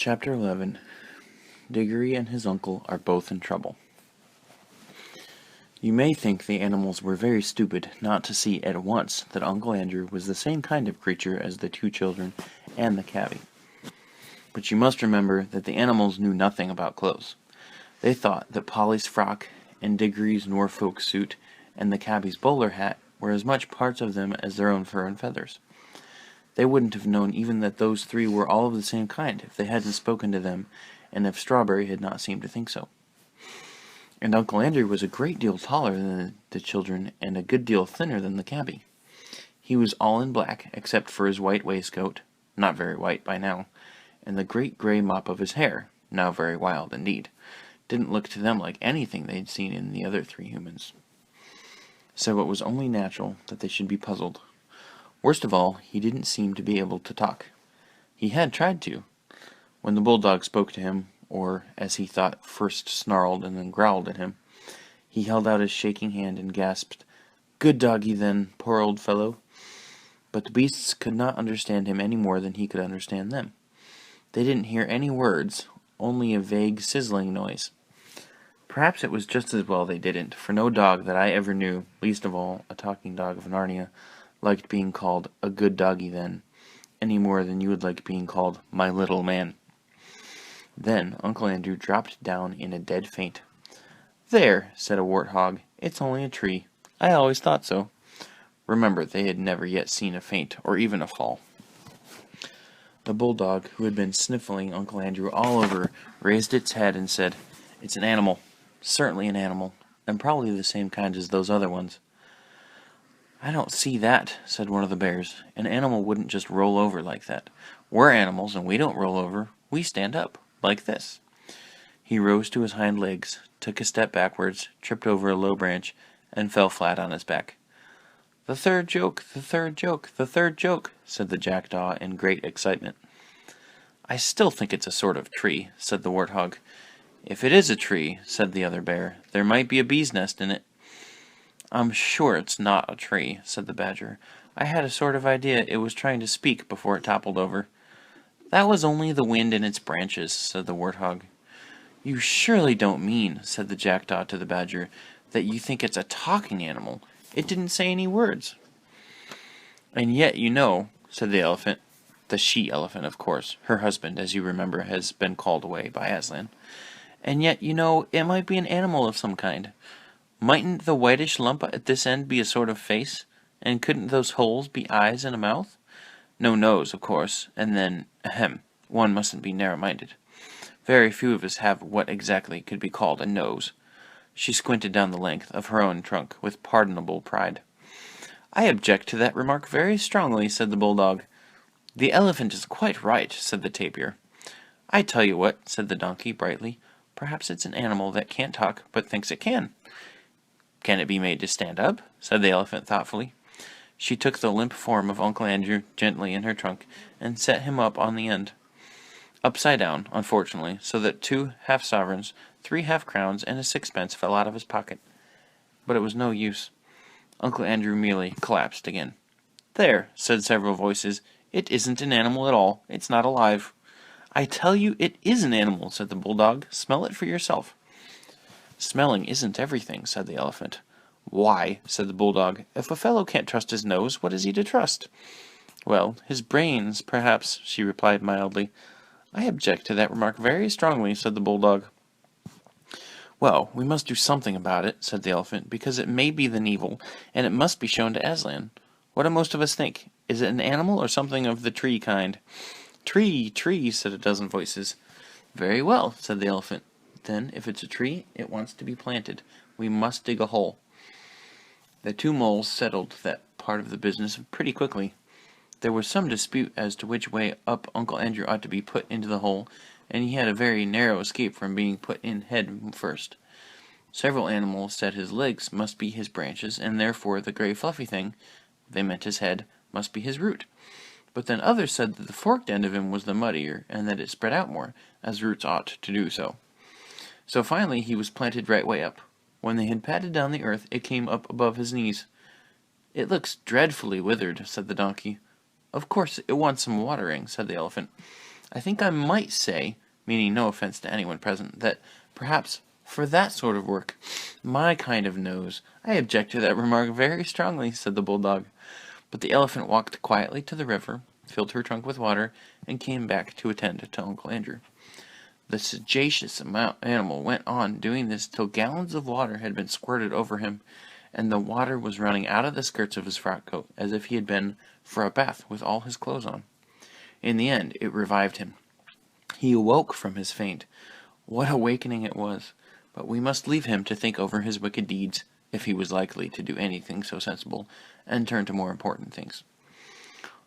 Chapter 11. Diggory and his uncle are both in trouble. You may think the animals were very stupid not to see at once that Uncle Andrew was the same kind of creature as the two children and the cabby. But you must remember that the animals knew nothing about clothes. They thought that Polly's frock and Diggory's Norfolk suit and the cabby's bowler hat were as much parts of them as their own fur and feathers. They wouldn't have known even that those three were all of the same kind if they hadn't spoken to them, and if Strawberry had not seemed to think so. And Uncle Andrew was a great deal taller than the children, and a good deal thinner than the cabby. He was all in black, except for his white waistcoat, not very white by now, and the great gray mop of his hair, now very wild indeed, didn't look to them like anything they'd seen in the other three humans. So it was only natural that they should be puzzled. Worst of all, he didn't seem to be able to talk. He had tried to. When the bulldog spoke to him, or, as he thought, first snarled and then growled at him, he held out his shaking hand and gasped, "Good doggy, then, poor old fellow." But the beasts could not understand him any more than he could understand them. They didn't hear any words, only a vague sizzling noise. Perhaps it was just as well they didn't, for no dog that I ever knew, least of all a talking dog of Narnia, liked being called a good doggy then, any more than you would like being called my little man. Then Uncle Andrew dropped down in a dead faint. "There," said a warthog, "it's only a tree. I always thought so." Remember, they had never yet seen a faint, or even a fall. The bulldog, who had been sniffling Uncle Andrew all over, raised its head and said, "It's an animal. Certainly an animal, and probably the same kind as those other ones." "I don't see that," said one of the bears. "An animal wouldn't just roll over like that. We're animals, and we don't roll over. We stand up, like this." He rose to his hind legs, took a step backwards, tripped over a low branch, and fell flat on his back. "The third joke, the third joke, the third joke," said the jackdaw in great excitement. "I still think it's a sort of tree," said the warthog. "If it is a tree," said the other bear, "there might be a bee's nest in it." "I'm sure it's not a tree," said the badger. "I had a sort of idea it was trying to speak before it toppled over." "That was only the wind in its branches," said the warthog. "You surely don't mean," said the jackdaw to the badger, "that you think it's a talking animal? It didn't say any words." "And yet, you know," said the elephant, the she-elephant, of course, her husband, as you remember, has been called away by Aslan, "and yet, you know, it might be an animal of some kind. Mightn't the whitish lump at this end be a sort of face? And couldn't those holes be eyes and a mouth? No nose, of course, and then, ahem, one mustn't be narrow-minded. Very few of us have what exactly could be called a nose." She squinted down the length of her own trunk with pardonable pride. "I object to that remark very strongly," said the bulldog. "The elephant is quite right," said the tapir. "I tell you what," said the donkey brightly, "perhaps it's an animal that can't talk, but thinks it can." "Can it be made to stand up?" said the elephant thoughtfully. She took the limp form of Uncle Andrew gently in her trunk and set him up on the end. Upside down, unfortunately, so that 2 half-sovereigns, 3 half-crowns, and a sixpence fell out of his pocket. But it was no use. Uncle Andrew merely collapsed again. "There," said several voices, "it isn't an animal at all. It's not alive." "I tell you it is an animal," said the bulldog. "Smell it for yourself." "Smelling isn't everything," said the elephant. "Why," said the bulldog, "if a fellow can't trust his nose, what is he to trust?" "Well, his brains, perhaps," she replied mildly. "I object to that remark very strongly," said the bulldog. "Well, we must do something about it," said the elephant, "because it may be the Nevil, and it must be shown to Aslan. What do most of us think? Is it an animal or something of the tree kind?" "Tree, tree," said a dozen voices. "Very well," said the elephant. "Then, if it's a tree, it wants to be planted. We must dig a hole." The 2 moles settled that part of the business pretty quickly. There was some dispute as to which way up Uncle Andrew ought to be put into the hole, and he had a very narrow escape from being put in head first. Several animals said his legs must be his branches, and therefore the gray fluffy thing, they meant his head, must be his root. But then others said that the forked end of him was the muddier, and that it spread out more, as roots ought to do so. So finally he was planted right way up. When they had patted down the earth, it came up above his knees. "It looks dreadfully withered," said the donkey. "Of course it wants some watering," said the elephant. I think I might say, meaning no offense to anyone present, that perhaps for that sort of work, my kind of nose, I object to that remark very strongly, said the bulldog. But the elephant walked quietly to the river, filled her trunk with water, and came back to attend to Uncle Andrew. The sagacious animal went on doing this till gallons of water had been squirted over him, and the water was running out of the skirts of his frock coat, as if he had been for a bath with all his clothes on. In the end, it revived him. He awoke from his faint. What awakening it was! But we must leave him to think over his wicked deeds, if he was likely to do anything so sensible, and turn to more important things.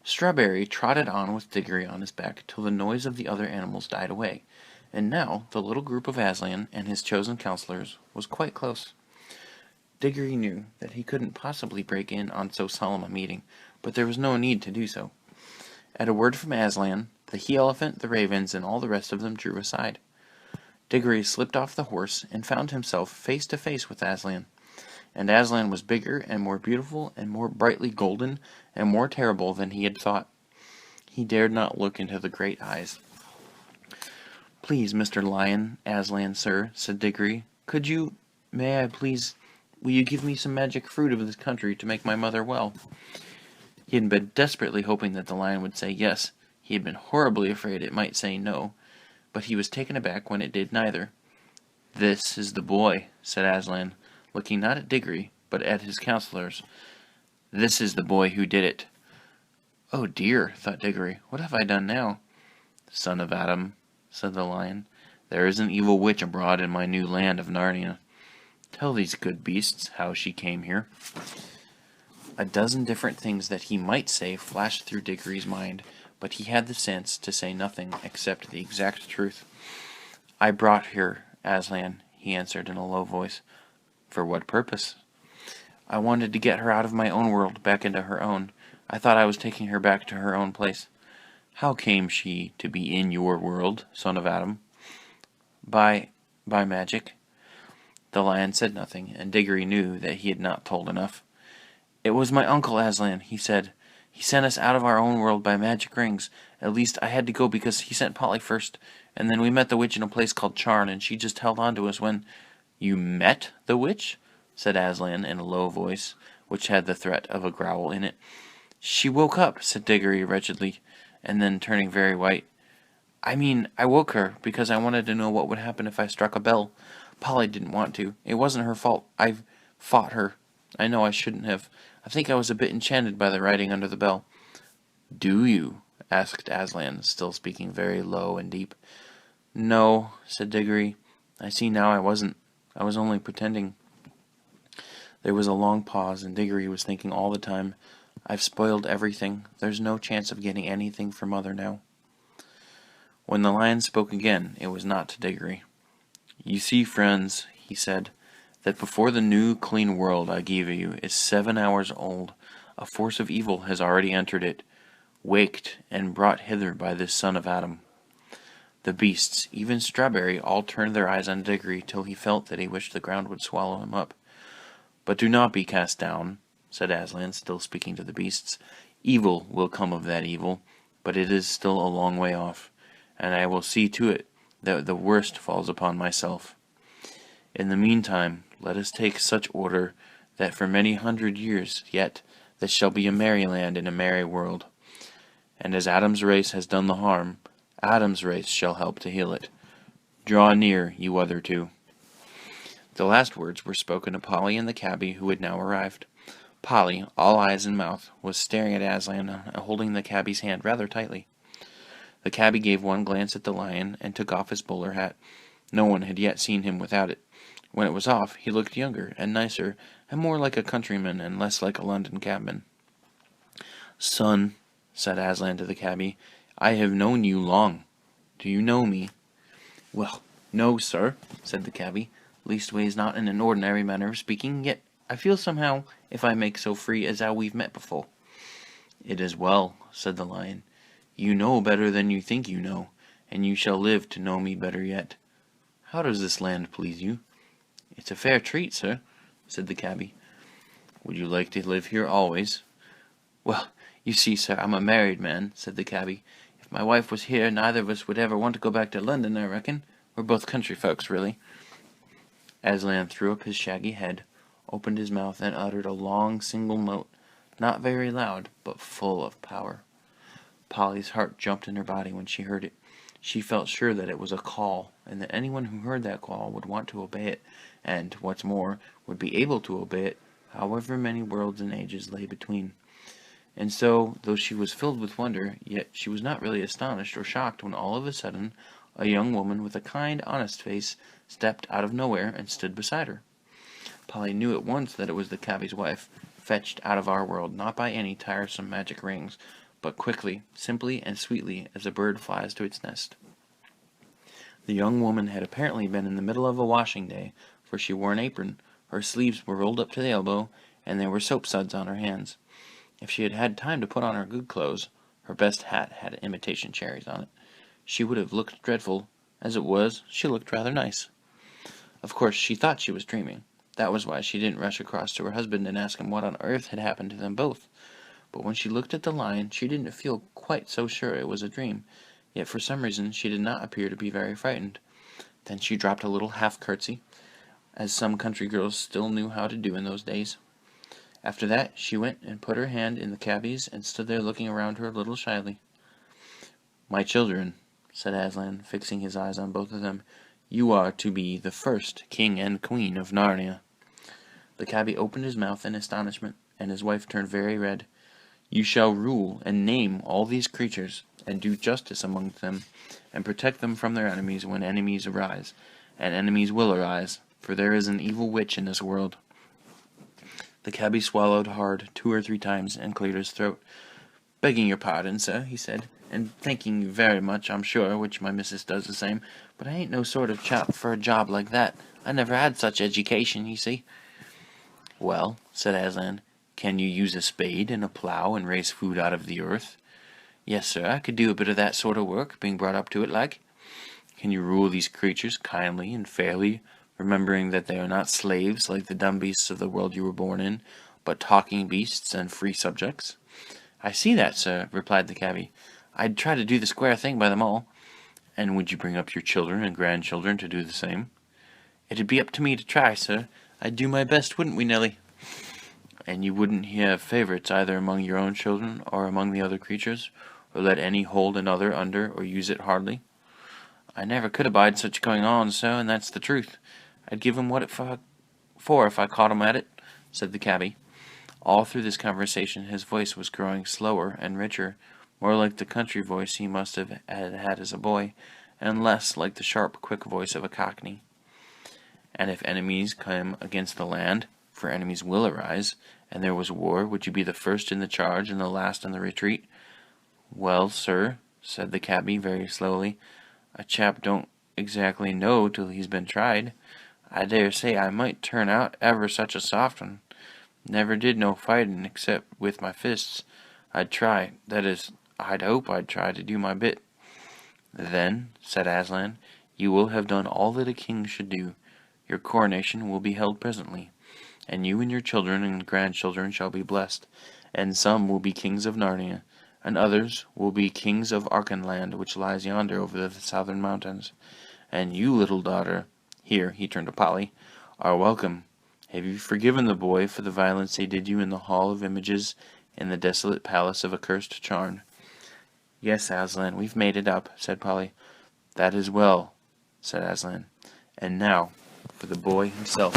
Strawberry trotted on with Diggory on his back till the noise of the other animals died away, and now the little group of Aslan and his chosen counselors was quite close. Diggory knew that he couldn't possibly break in on so solemn a meeting, but there was no need to do so. At a word from Aslan, the he-elephant, the ravens, and all the rest of them drew aside. Diggory slipped off the horse and found himself face to face with Aslan. And Aslan was bigger and more beautiful and more brightly golden and more terrible than he had thought. He dared not look into the great eyes. "Please, Mr. Lion, Aslan, sir," said Diggory, will you give me some magic fruit of this country to make my mother well?" He had been desperately hoping that the lion would say yes. He had been horribly afraid it might say no, but he was taken aback when it did neither. "This is the boy," said Aslan, looking not at Diggory, but at his counselors. "This is the boy who did it." "Oh dear," thought Diggory, "what have I done now?" "Son of Adam," said the lion, "there is an evil witch abroad in my new land of Narnia. Tell these good beasts how she came here." A dozen different things that he might say flashed through Diggory's mind, but he had the sense to say nothing except the exact truth. "I brought her, Aslan," he answered in a low voice. "For what purpose?" "I wanted to get her out of my own world back into her own. I thought I was taking her back to her own place." "How came she to be in your world, son of Adam?" By magic." The lion said nothing, and Diggory knew that he had not told enough. "It was my uncle Aslan," he said. "He sent us out of our own world by magic rings. At least I had to go because he sent Polly first, and then we met the witch in a place called Charn, and she just held on to us when—" "You met the witch?" said Aslan in a low voice, which had the threat of a growl in it. "She woke up," said Diggory wretchedly, and then turning very white. I woke her because I wanted to know what would happen if I struck a bell. Polly didn't want to. It wasn't her fault. I fought her. I know I shouldn't have. I think I was a bit enchanted by the writing under the bell." "Do you?" asked Aslan, still speaking very low and deep. "No," said Diggory. "I see now I wasn't. I was only pretending." There was a long pause, and Diggory was thinking all the time, "I've spoiled everything. There's no chance of getting anything for Mother now." When the lion spoke again, it was not to Diggory. "You see, friends," he said, "that before the new clean world I gave you is 7 hours old, a force of evil has already entered it, waked and brought hither by this son of Adam." The beasts, even Strawberry, all turned their eyes on Diggory till he felt that he wished the ground would swallow him up. "But do not be cast down," said Aslan, still speaking to the beasts. "Evil will come of that evil, but it is still a long way off, and I will see to it that the worst falls upon myself. In the meantime, let us take such order that for many 100 years yet this shall be a merry land in a merry world. And as Adam's race has done the harm, Adam's race shall help to heal it. Draw near, you other two." The last words were spoken to Polly and the cabby, who had now arrived. Polly, all eyes and mouth, was staring at Aslan, holding the cabby's hand rather tightly. The cabby gave one glance at the lion and took off his bowler hat. No one had yet seen him without it. When it was off, he looked younger and nicer, and more like a countryman and less like a London cabman. "Son," said Aslan to the cabby, "I have known you long. Do you know me?" "Well, no, sir," said the cabby, "leastways not in an ordinary manner of speaking, yet I feel somehow, if I make so free, as how we've met before." "It is well," said the lion. "You know better than you think you know, and you shall live to know me better yet. How does this land please you?" "It's a fair treat, sir," said the cabby. "Would you like to live here always?" "Well, you see, sir, I'm a married man," said the cabby. "If If my wife was here, neither of us would ever want to go back to London, I reckon. We're both country folks, really." Aslan threw up his shaggy head, opened his mouth, and uttered a long single note, not very loud, but full of power. Polly's heart jumped in her body when she heard it. She felt sure that it was a call, and that anyone who heard that call would want to obey it, and, what's more, would be able to obey it, however many worlds and ages lay between. And so, though she was filled with wonder, yet she was not really astonished or shocked when all of a sudden a young woman with a kind, honest face stepped out of nowhere and stood beside her. Polly knew at once that it was the Cabby's wife, fetched out of our world, not by any tiresome magic rings, but quickly, simply, and sweetly as a bird flies to its nest. The young woman had apparently been in the middle of a washing day, for she wore an apron, her sleeves were rolled up to the elbow, and there were soap suds on her hands. If she had had time to put on her good clothes, her best hat had imitation cherries on it, she would have looked dreadful. As it was, she looked rather nice. Of course, she thought she was dreaming. That was why she didn't rush across to her husband and ask him what on earth had happened to them both. But when she looked at the lion, she didn't feel quite so sure it was a dream, yet for some reason she did not appear to be very frightened. Then she dropped a little half-curtsy, as some country girls still knew how to do in those days. After that, she went and put her hand in the Cabby's and stood there looking around her a little shyly. "My children," said Aslan, fixing his eyes on both of them, "you are to be the first king and queen of Narnia." The Cabby opened his mouth in astonishment, and his wife turned very red. "You shall rule and name all these creatures, and do justice among them, and protect them from their enemies when enemies arise, and enemies will arise, for there is an evil witch in this world." The Cabby swallowed hard 2 or 3 times and cleared his throat. "Begging your pardon, sir," he said, "and thanking you very much, I'm sure, which my missus does the same, but I ain't no sort of chap for a job like that. I never had such education, you see." "Well," said Aslan, "can you use a spade and a plough and raise food out of the earth?" "Yes, sir, I could do a bit of that sort of work, being brought up to it like." "Can you rule these creatures kindly and fairly, remembering that they are not slaves like the dumb beasts of the world you were born in, but talking beasts and free subjects?" "I see that, sir," replied the Cabby. "I'd try to do the square thing by them all." "And would you bring up your children and grandchildren to do the same?" "It'd be up to me to try, sir. I'd do my best, wouldn't we, Nelly?" "And you wouldn't have favourites either among your own children or among the other creatures, or let any hold another under or use it hardly?" "I never could abide such going on, sir, and that's the truth. I'd give 'em what it for if I caught 'em at it," said the Cabby. All through this conversation his voice was growing slower and richer, more like the country voice he must have had as a boy, and less like the sharp, quick voice of a cockney. "And if enemies come against the land, for enemies will arise, and there was war, would you be the first in the charge and the last in the retreat?" "Well, sir," said the Cabby very slowly, "a chap don't exactly know till he's been tried. I dare say I might turn out ever such a soft one. Never did no fighting except with my fists. I'd try, that is, I'd hope I'd try to do my bit." "Then," said Aslan, "you will have done all that a king should do. Your coronation will be held presently, and you and your children and grandchildren shall be blessed, and some will be kings of Narnia, and others will be kings of Archenland, which lies yonder over the southern mountains. And you, little daughter," here he turned to Polly, "are welcome. Have you forgiven the boy for the violence he did you in the Hall of Images in the desolate palace of accursed Charn?" "Yes, Aslan, we've made it up," said Polly. "That is well," said Aslan. "And now for the boy himself."